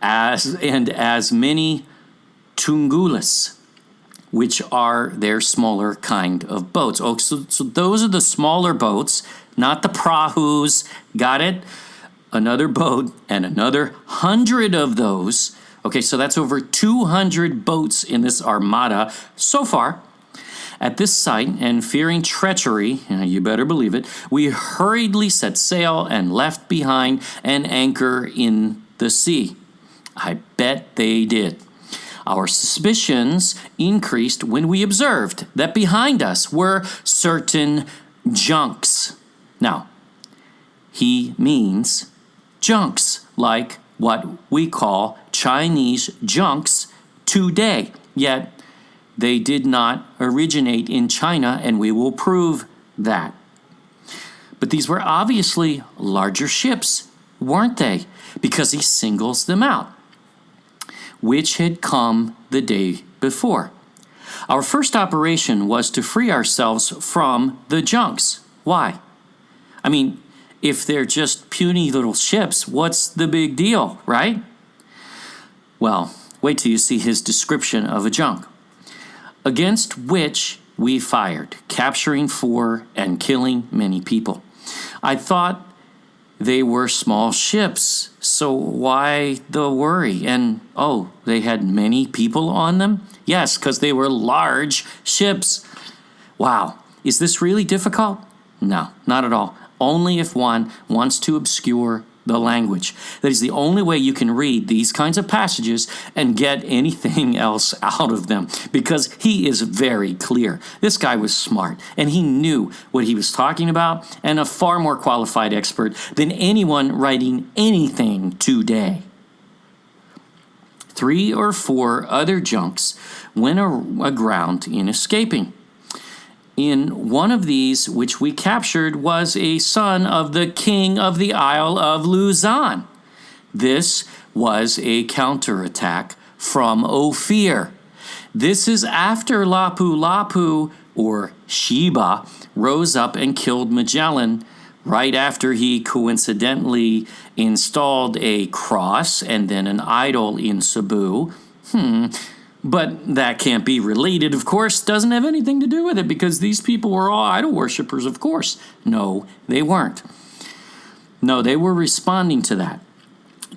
as many tungulas, which are their smaller kind of boats. Oh, so those are the smaller boats, not the prahus. Got it? Another boat and another 100 of those. Okay, so that's over 200 boats in this armada so far. At this sight, and fearing treachery, you better believe it, we hurriedly set sail and left behind an anchor in the sea. I bet they did. Our suspicions increased when we observed that behind us were certain junks. Now, he means junks, like what we call Chinese junks today. Yet, they did not originate in China, and we will prove that. But these were obviously larger ships, weren't they? Because he singles them out, which had come the day before. Our first operation was to free ourselves from the junks. Why? I mean, if they're just puny little ships, what's the big deal, right? Well, wait till you see his description of a junk, against which we fired, capturing 4 and killing many people. I thought they were small ships, so why the worry? And, oh, they had many people on them? Yes, because they were large ships. Wow, is this really difficult? No, not at all. Only if one wants to obscure the language. That is the only way you can read these kinds of passages and get anything else out of them, because he is very clear. This guy was smart, and he knew what he was talking about, and a far more qualified expert than anyone writing anything today. 3 or 4 other junks went aground in escaping. In one of these, which we captured, was a son of the king of the Isle of Luzon. This was a counterattack from Ophir. This is after Lapu-Lapu, or Sheba, rose up and killed Magellan, right after he coincidentally installed a cross and then an idol in Cebu. But that can't be related, of course. Doesn't have anything to do with it, because these people were all idol worshippers, of course. No, they weren't. No, they were responding to that,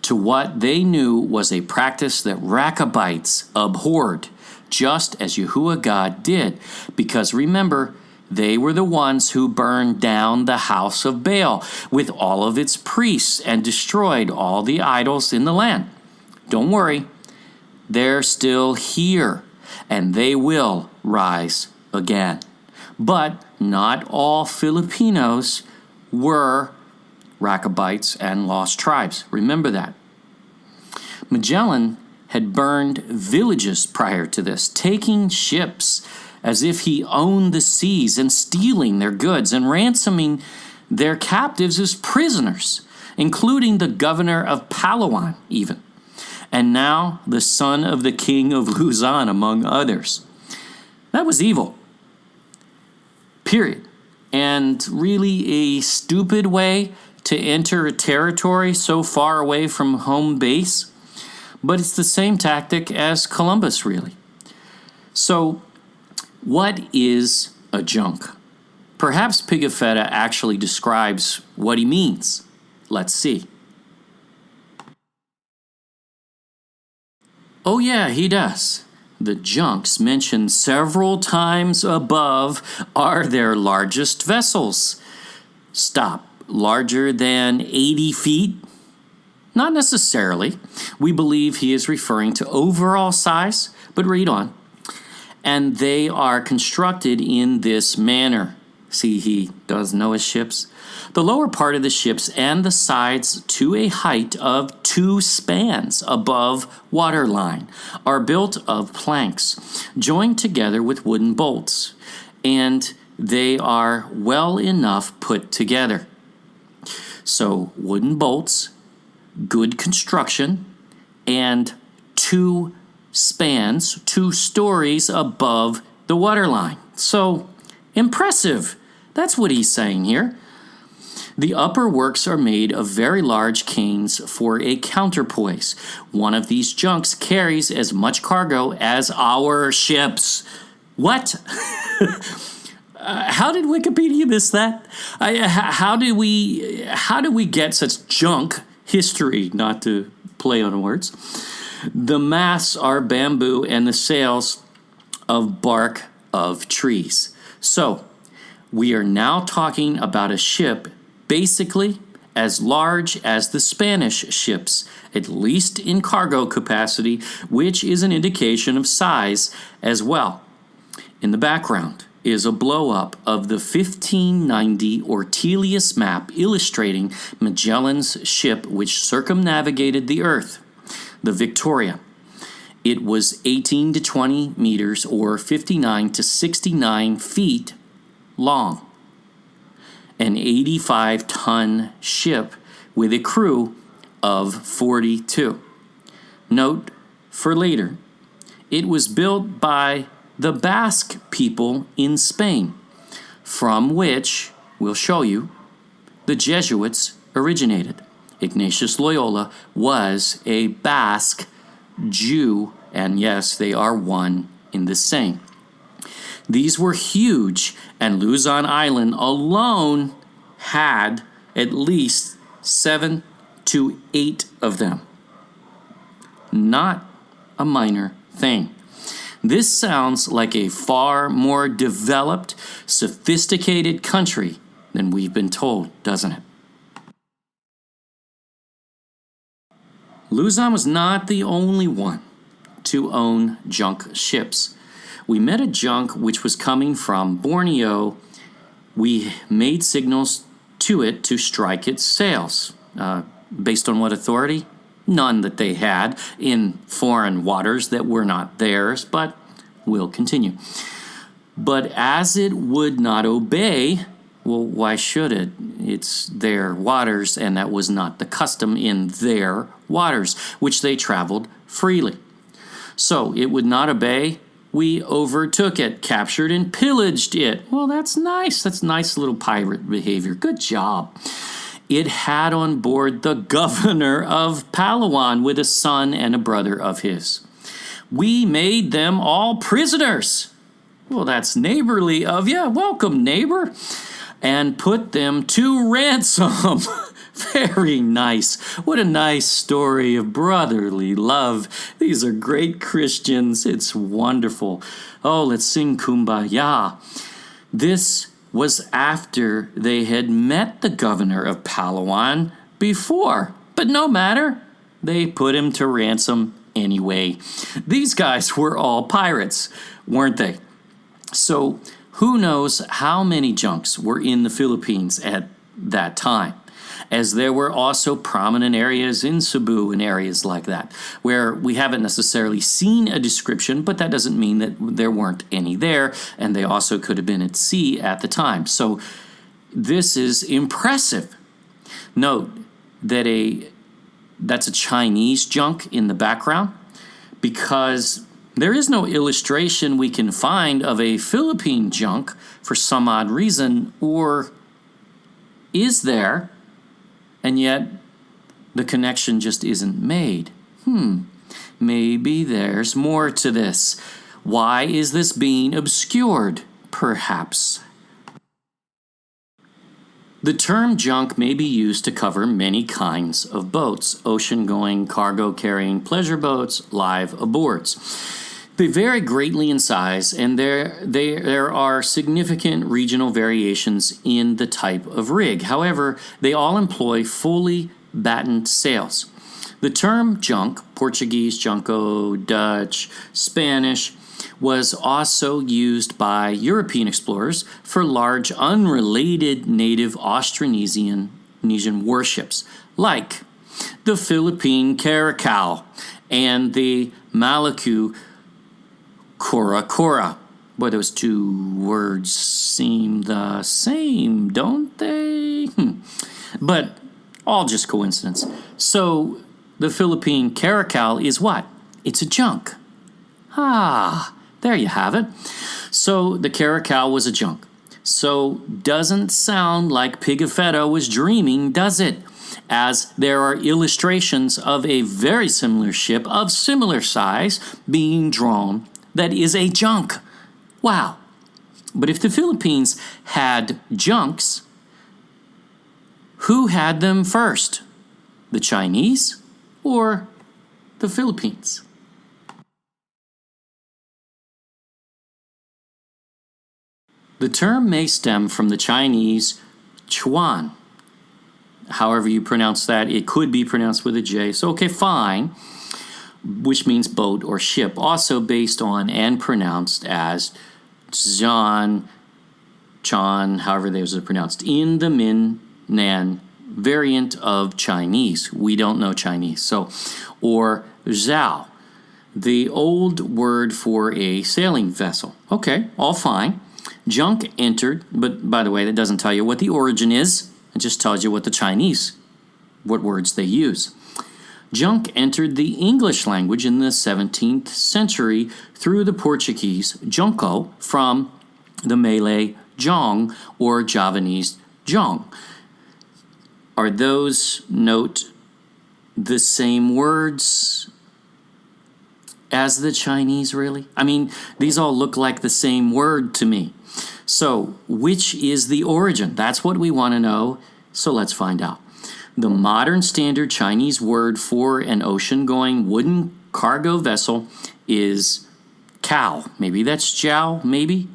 to what they knew was a practice that Rechabites abhorred, just as Yahuwah God did. Because remember, they were the ones who burned down the house of Baal with all of its priests and destroyed all the idols in the land. Don't worry. They're still here, and they will rise again. But not all Filipinos were Rechabites and lost tribes. Remember that. Magellan had burned villages prior to this, taking ships as if he owned the seas and stealing their goods and ransoming their captives as prisoners, including the governor of Palawan even. And now the son of the king of Luzon, among others. That was evil. Period. And really a stupid way to enter a territory so far away from home base. But it's the same tactic as Columbus, really. So, what is a junk? Perhaps Pigafetta actually describes what he means. Let's see. Oh yeah, he does. The junks mentioned several times above are their largest vessels. Stop. Larger than 80 feet? Not necessarily. We believe he is referring to overall size, but read on. And they are constructed in this manner. See, he does know his ships. The lower part of the ships and the sides to a height of 2 spans above waterline are built of planks, joined together with wooden bolts, and they are well enough put together. So, wooden bolts, good construction, and 2 spans, 2 stories above the waterline. So, impressive. That's what he's saying here. The upper works are made of very large canes for a counterpoise. One of these junks carries as much cargo as our ships. What? How did Wikipedia miss that? How do we get such junk history, not to play on words? The masts are bamboo and the sails of bark of trees. So, we are now talking about a ship basically as large as the Spanish ships, at least in cargo capacity, which is an indication of size as well. In the background is a blow-up of the 1590 Ortelius map illustrating Magellan's ship which circumnavigated the Earth, the Victoria. It was 18 to 20 meters or 59 to 69 feet long. An 85-ton ship with a crew of 42. Note for later, it was built by the Basque people in Spain, from which, we'll show you, the Jesuits originated. Ignatius Loyola was a Basque Jew, and yes, they are one in the same. These were huge, and Luzon Island alone had at least 7 to 8 of them. Not a minor thing. This sounds like a far more developed, sophisticated country than we've been told, doesn't it? Luzon was not the only one to own junk ships. We met a junk which was coming from Borneo. We made signals to it to strike its sails. Based on what authority? None that they had in foreign waters that were not theirs, but we'll continue. But as it would not obey, well, why should it? It's their waters, and that was not the custom in their waters, which they traveled freely. So it would not obey. We overtook it, captured and pillaged it. Well, that's nice. That's nice little pirate behavior. Good job. It had on board the governor of Palawan with a son and a brother of his. We made them all prisoners. Well, that's neighborly of you. Welcome, neighbor. And put them to ransom. Very nice. What a nice story of brotherly love. These are great Christians. It's wonderful. Oh, let's sing Kumbaya. This was after they had met the governor of Palawan before. But no matter. They put him to ransom anyway. These guys were all pirates, weren't they? So who knows how many junks were in the Philippines at that time, as there were also prominent areas in Cebu and areas like that, where we haven't necessarily seen a description, but that doesn't mean that there weren't any there, and they also could have been at sea at the time. So this is impressive. Note that that's a Chinese junk in the background, because there is no illustration we can find of a Philippine junk for some odd reason, or is there? And yet the connection just isn't made. Maybe there's more to this. Why is this being obscured? Perhaps. The term junk may be used to cover many kinds of boats: ocean-going, cargo-carrying pleasure boats, live aboards. They vary greatly in size, and there are significant regional variations in the type of rig. However, they all employ fully battened sails. The term junk, Portuguese, junco, Dutch, Spanish, was also used by European explorers for large unrelated native Austronesian warships, like the Philippine Caracoa and the Maluku Caracoa. Boy, those two words seem the same, don't they? But all just coincidence. So the Philippine Caracal is what? It's a junk. There you have it. So the Caracal was a junk. So doesn't sound like Pigafetta was dreaming, does it? As there are illustrations of a very similar ship of similar size being drawn that is a junk. Wow. But if the Philippines had junks, who had them first? The Chinese or the Philippines? The term may stem from the Chinese chuan. However you pronounce that, it could be pronounced with a J. So, okay, fine, which means boat or ship, also based on and pronounced as Zhan, Chan, however those are pronounced, in the Min-Nan variant of Chinese. We don't know Chinese. So, or Zhao, the old word for a sailing vessel. Okay, all fine. Junk entered, but by the way, that doesn't tell you what the origin is. It just tells you what the Chinese, what words they use. Junk entered the English language in the 17th century through the Portuguese junco from the Malay jong or Javanese jong. Are those, note, the same words as the Chinese, really? I mean, these all look like the same word to me. So, which is the origin? That's what we want to know, so let's find out. The modern standard Chinese word for an ocean-going wooden cargo vessel is cow. Maybe that's jiao, maybe?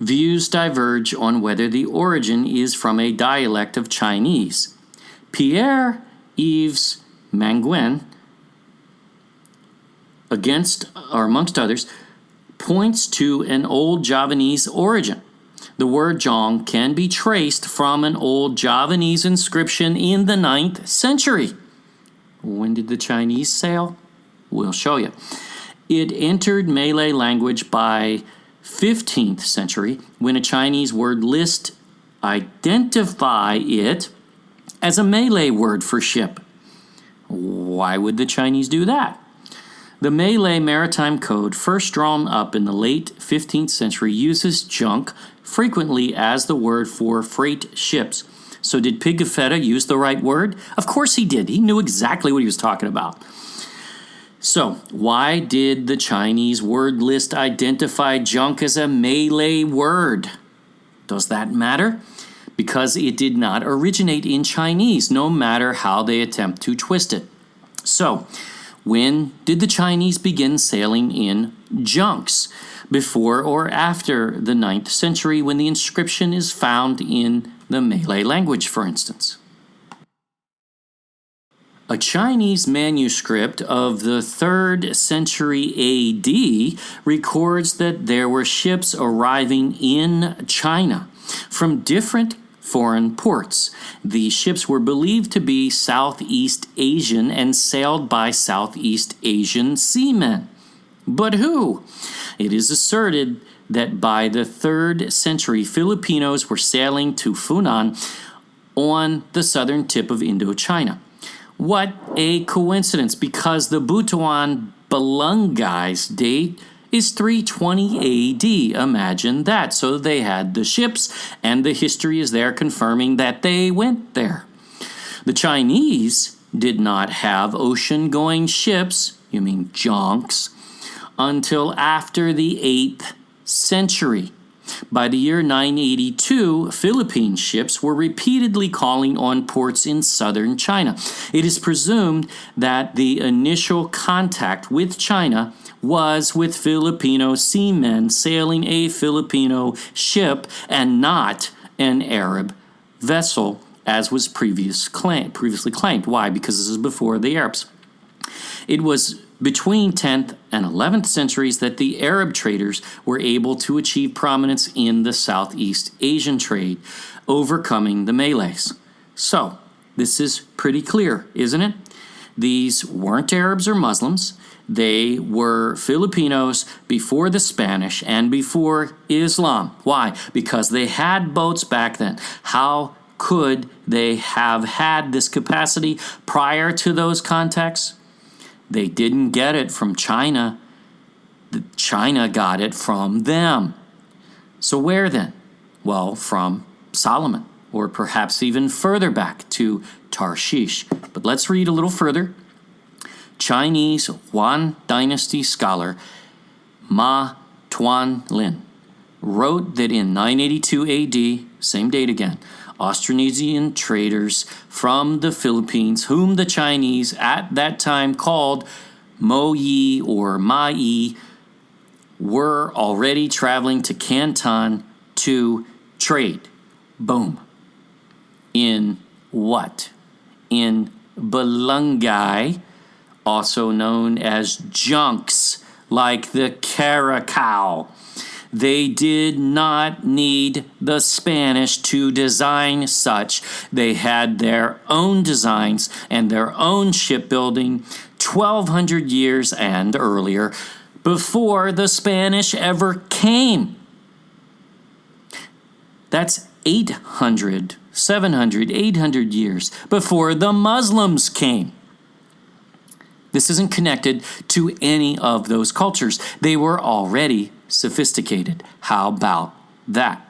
Views diverge on whether the origin is from a dialect of Chinese. Pierre-Yves Manguin, amongst others, points to an old Javanese origin. The word jong can be traced from an old Javanese inscription in the 9th century. When did the Chinese sail? We'll show you. It entered Malay language by 15th century, when a Chinese word list identify it as a Malay word for ship. Why would the Chinese do that? The Malay Maritime Code, first drawn up in the late 15th century, uses junk frequently as the word for freight ships. So did Pigafetta use the right word? Of course he did. He knew exactly what he was talking about. So why did the Chinese word list identify junk as a Malay word? Does that matter? Because it did not originate in Chinese, no matter how they attempt to twist it. So, when did the Chinese begin sailing in junks? Before or after the 9th century, when the inscription is found in the Malay language, for instance? A Chinese manuscript of the 3rd century AD records that there were ships arriving in China from different foreign ports. These ships were believed to be Southeast Asian and sailed by Southeast Asian seamen. But who? It is asserted that by the 3rd century, Filipinos were sailing to Funan on the southern tip of Indochina. What a coincidence, because the Butuan Balangai's date is 320 AD. Imagine that. So they had the ships, and the history is there confirming that they went there. The Chinese did not have ocean-going ships, you mean junks, until after the 8th century. By the year 982, Philippine ships were repeatedly calling on ports in southern China. It is presumed that the initial contact with China was with Filipino seamen sailing a Filipino ship and not an Arab vessel, as was previously claimed. Why? Because this is before the Arabs. It was between 10th and 11th centuries that the Arab traders were able to achieve prominence in the Southeast Asian trade, overcoming the Malays. So, this is pretty clear, isn't it? These weren't Arabs or Muslims. They were Filipinos before the Spanish and before Islam. Why? Because they had boats back then. How could they have had this capacity prior to those contacts? They didn't get it from China. China got it from them. So where then? Well, from Solomon, or perhaps even further back to Tarshish. But let's read a little further. Chinese Yuan Dynasty scholar Ma Tuanlin wrote that in 982 AD, same date again, Austronesian traders from the Philippines, whom the Chinese at that time called Moyi or Mai, were already traveling to Canton to trade. Boom. In what? In Balangai, also known as junks, like the Caracoa. They did not need the Spanish to design such. They had their own designs and their own shipbuilding 1,200 years and earlier, before the Spanish ever came. That's 800, 700, 800 years before the Muslims came. This isn't connected to any of those cultures. They were already sophisticated. How about that?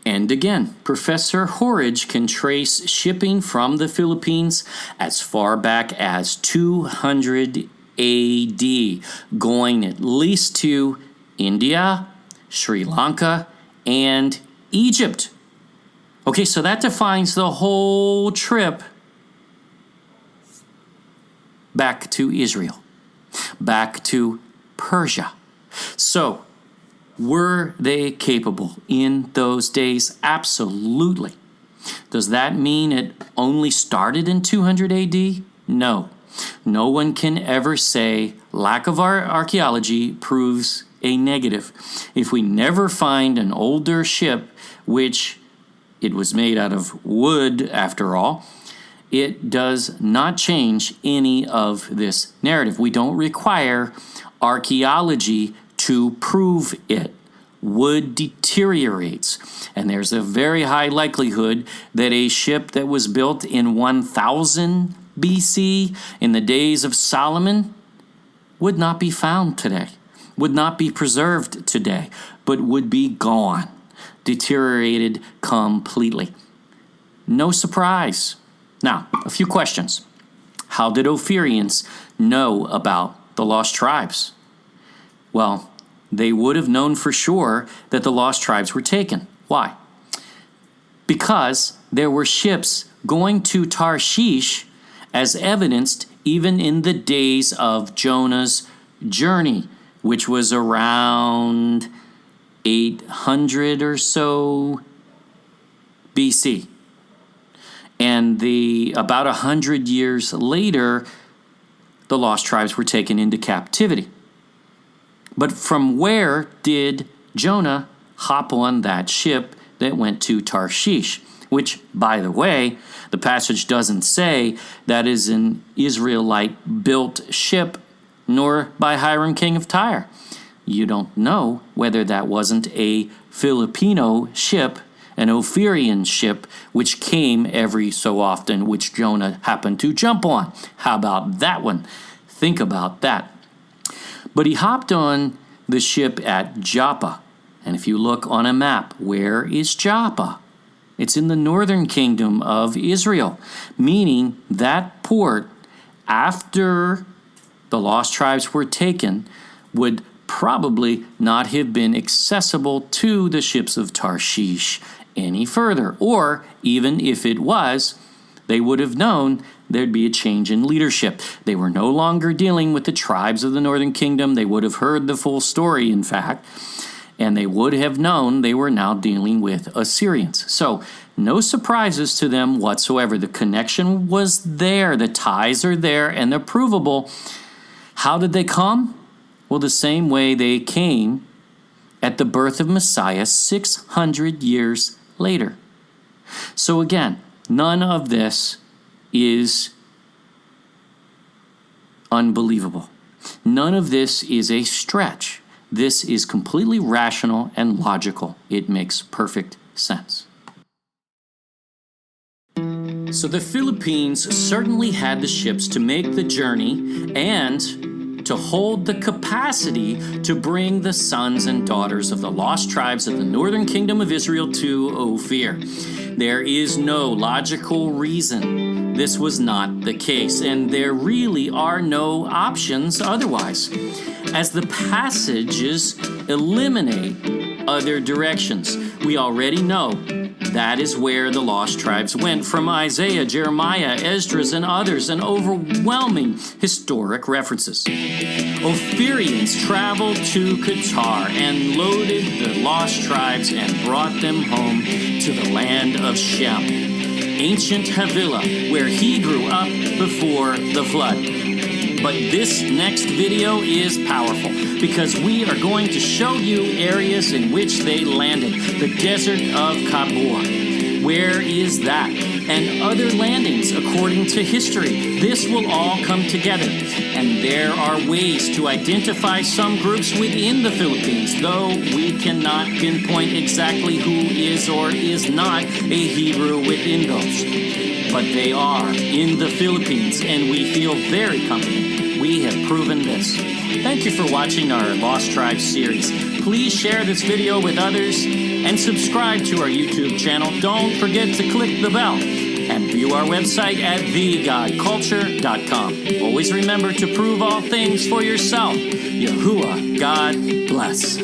And again, Professor Horridge can trace shipping from the Philippines as far back as 200 AD, going at least to India, Sri Lanka, and Egypt. Okay, so that defines the whole trip back to Israel, back to Persia. So, were they capable in those days? Absolutely. Does that mean it only started in 200 AD? No. No one can ever say lack of our archaeology proves a negative. If we never find an older ship, which it was made out of wood after all, it does not change any of this narrative. We don't require archaeology to prove it. Wood deteriorates, and there's a very high likelihood that a ship that was built in 1000 BC in the days of Solomon would not be found today, would not be preserved today, but would be gone, deteriorated completely. No surprise. Now, a few questions. How did Ophirians know about the lost tribes? Well, they would have known for sure that the lost tribes were taken. Why? Because there were ships going to Tarshish, as evidenced even in the days of Jonah's journey, which was around 800 or so BC. And about 100 years later, the lost tribes were taken into captivity. But from where did Jonah hop on that ship that went to Tarshish? Which, by the way, the passage doesn't say that is an Israelite-built ship, nor by Hiram, king of Tyre. You don't know whether that wasn't a Filipino ship, an Ophirian ship, which came every so often, which Jonah happened to jump on. How about that one? Think about that. But he hopped on the ship at Joppa. And if you look on a map, where is Joppa? It's in the northern kingdom of Israel, meaning that port, after the lost tribes were taken, would probably not have been accessible to the ships of Tarshish any further. Or even if it was, they would have known there'd be a change in leadership. They were no longer dealing with the tribes of the northern kingdom. They would have heard the full story, in fact, and they would have known they were now dealing with Assyrians. So no surprises to them whatsoever. The connection was there. The ties are there, and they're provable. How did they come? Well, the same way they came at the birth of Messiah 600 years later. So again, none of this is unbelievable. None of this is a stretch. This is completely rational and logical. It makes perfect sense. So the Philippines certainly had the ships to make the journey and to hold the capacity to bring the sons and daughters of the lost tribes of the northern kingdom of Israel to Ophir. There is no logical reason this was not the case, and there really are no options otherwise, as the passages eliminate other directions. We already know that is where the lost tribes went from Isaiah, Jeremiah, Esdras, and others, and overwhelming historic references. Ophirians traveled to Qatar and loaded the lost tribes and brought them home to the land of Shem, ancient Havilah, where he grew up before the flood. But this next video is powerful because we are going to show you areas in which they landed. The desert of Kabul. Where is that? And other landings according to history. This will all come together. And there are ways to identify some groups within the Philippines, though we cannot pinpoint exactly who is or is not a Hebrew within those. But they are in the Philippines, and we feel very confident we have proven this. Thank you for watching our Lost Tribes series. Please share this video with others and subscribe to our YouTube channel. Don't forget to click the bell and view our website at thegodculture.com. Always remember to prove all things for yourself. Yahuwah, God bless.